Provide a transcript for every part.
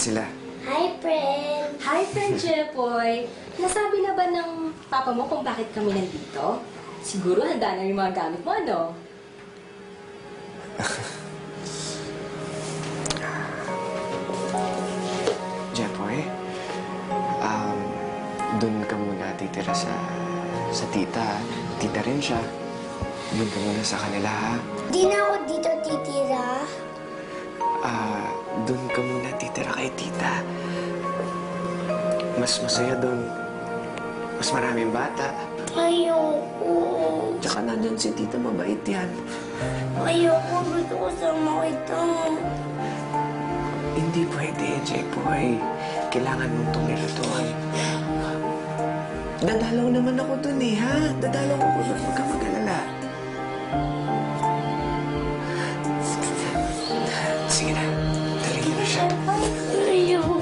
sila. Hi, friend! Hi, friend Jepoy! Nasabi na ba ng papa mo kung bakit kami nandito? Siguro handa na yung mga gamit mo, ano? Jepoy, dun ka muna titira sa tita. Tita rin siya. Dun ka muna sa kanila, ha? Di na ako dito titira. Dun ka muna titira kay tita. Mas masaya dun. Mas maraming bata. Ayoko. Tsaka nandyan si tita, mabait yan. Ayoko. Gusto ko sama kita. Hindi pwede, Jepoy. Kailangan mong tumira doon. Dadalaw naman ako dun eh, ha? Dadalaw ako dun. Huwag ka mag-alala. Sige na. Dali na siya. Ayoko.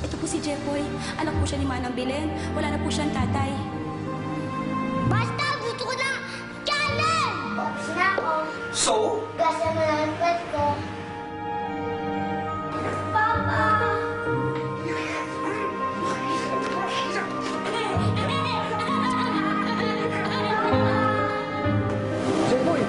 Ito po si Jepoy. Anak po siya ni Manang Belen. Wala na po siyang tatay. Basta! Gusto ko na! Channel! Tapos na ako. So? Gasa mo lang ang pet ko. Papa! Jepoy!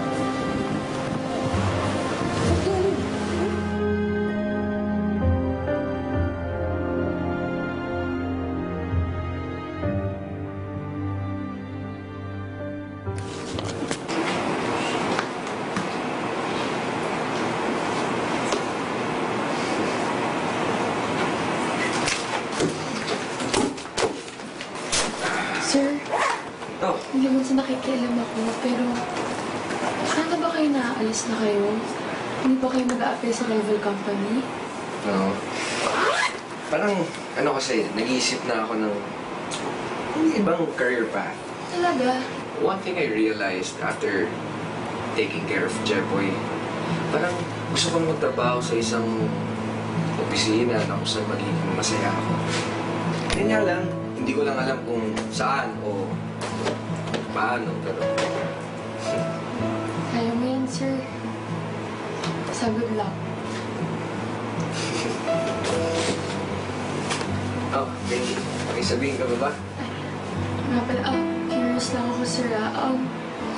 Sir, Oh, hindi mo sa nakikialam ako, pero saan na ba kayo naaalis na kayo? Hindi ba kayo mag-a-apply sa rival company? No. Parang, ano kasi, nag-iisip na ako ng ibang career path. Talaga? One thing I realized after taking care of Jepoy, parang gusto kong magtrabaho sa isang opisina na kung saan magiging masaya ako. Yan nga lang, hindi ko lang alam kung saan o paano, pero... Kaya mo yan, sir. Sa good luck. Oh, may sabihin ka ba ba? Nga pala, curious lang ako, sir,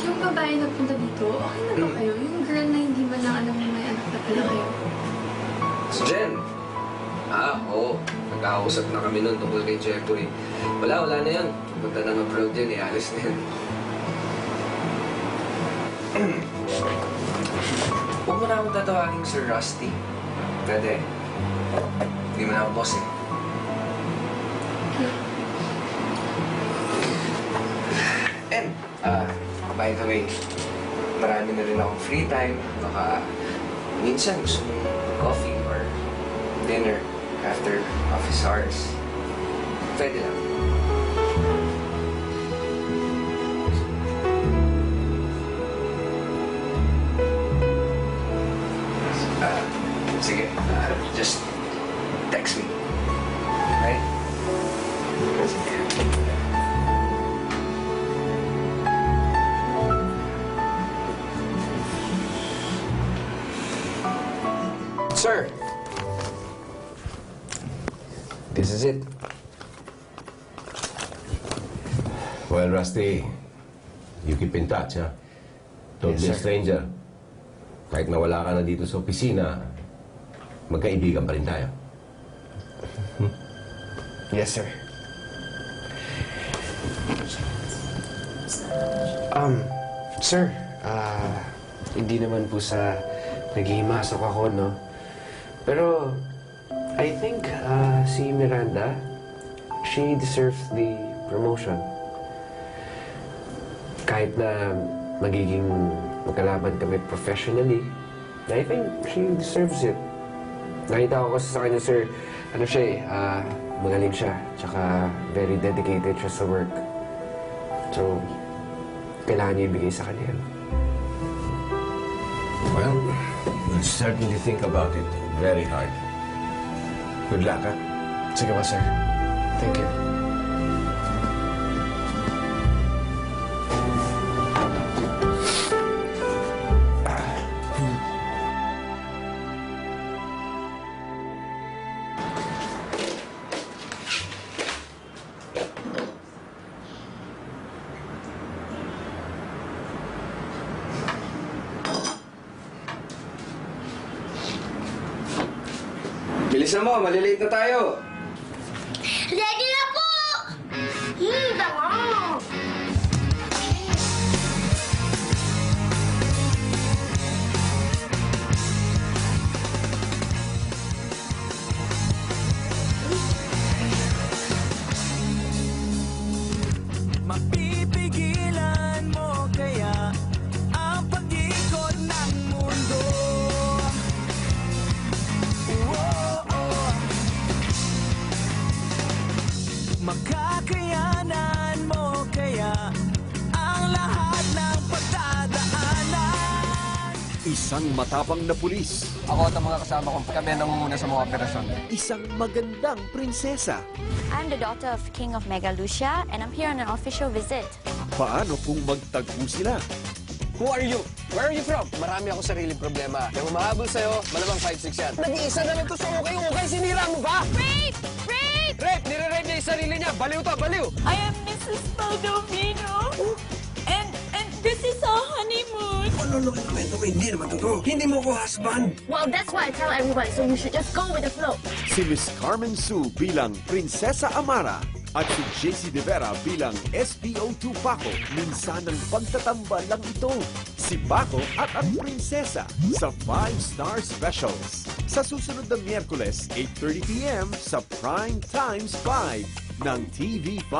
yung babae na punta dito, okay na ba kayo? Yung girl na hindi man lang alam na may anak na pala kayo. Si Jen! Oo. Nagkakausap na kami nun tungkol kay Jepoy. Wala na yun. Punta na abroad yun, alis na yun. Huwag mo na akong tatawagin Sir Rusty. Pwede. Hindi mo na ako boss eh. And, by the way, marami na rin akong free time. Baka minsan gusto mong coffee or dinner after office hours. Pwede lang. Sige, just text me. Right? Sige. Sir! This is it. Well, Rusty, you keep in touch, ha? Don't Yes, be a sir. stranger. Kahit nawala ka na dito sa opisina, magkaibigan pa rin tayo. Yes, sir. Sir, hindi naman po sa naghihimasok ako, no? Pero, I think, si Miranda, she deserves the promotion. Kahit na magiging magkalaban kami professionally, I think she deserves it. Nakita ko kasi sa kanya, sir, ano siya eh, magaling siya, tsaka very dedicated siya sa work. So, kailangan niya ibigay sa kanya. Well, we'll certainly think about it very hard. Good luck, ha? Sige ba, sir? Thank you. Bilisan mo, malilate na tayo. Ready na po! Bango! Mapipigilan mo kaya ang pag-ikot ng mundo? Makakayanan mo kaya ang lahat ng pagdadaanan? Isang matapang na pulis, Ako at ang mga kasama ko, kami nangunguna sa mga operasyon. isang magandang prinsesa. I'm the daughter of King of Megalucia, and I'm here on an official visit. Paano kung magtagpo sila? Who are you? Where are you from? Marami ako sarili problema. Yung umahabol sa'yo, malamang 5'6" yan. Nag-iisa na lang to sa ukay. Ukay, sinira mo ba? Rape! Rape! Rape! Nire-rape niya yung sarili niya. Baliw to, baliw! I am Mrs. Baldovino. And this is our honeymoon. Hindi naman totoo. Hindi mo ko husband. Well, that's why I tell everyone, so you should just go with the flow. Si Miss Carmen Sue bilang Prinsesa Amara at si JC De Vera bilang SPO2 Paco. Minsan ang pagtatambal lang ito. Si Paco at ang Prinsesa sa 5-Star Specials. Sa susunod na Miyerkules, 8:30 p.m. sa Prime Times 5 ng TV5.